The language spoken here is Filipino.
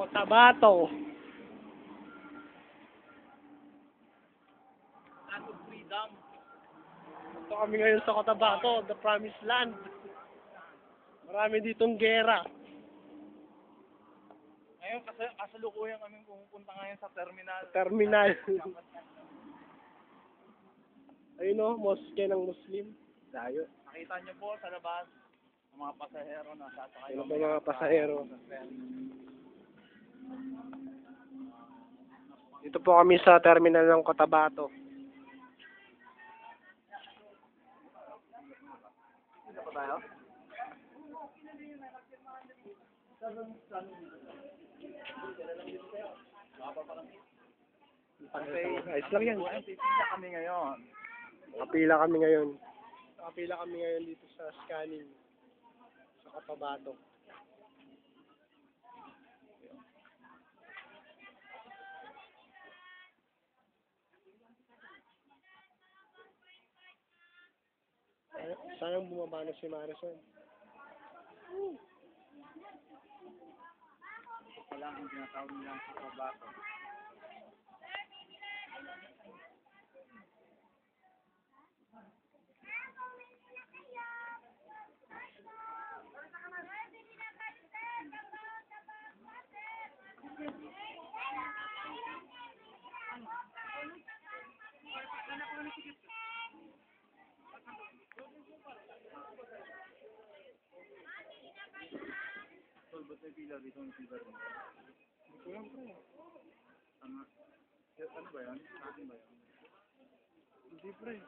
Cotabato. Land of freedom. Ito kami ngayon sa Cotabato, the promised land. Marami ditong gera. Ngayon, kasalukuyan kami pumupunta ngayon sa terminal. Terminal. Ayun o, mosque ng Muslim. Dayo. Nakita niyo po sa labas, ang mga pasahero na sasakay. Ano ba mga pasahero? Dito po kami sa terminal ng Cotabato. Dito pa tayo? Ayos lang yan. Pipila kami ngayon. Nakapila kami ngayon. Nakapila kami ngayon dito sa scanning. Sa Cotabato. Sayang bumaba na si Marison. Wala ang tinatawag nilang sa Cotabato. Tol, ba't may pila dito ng silver mo? Hindi ko lang pre. Ano ba yan? Sa akin ba yan? Hindi pre.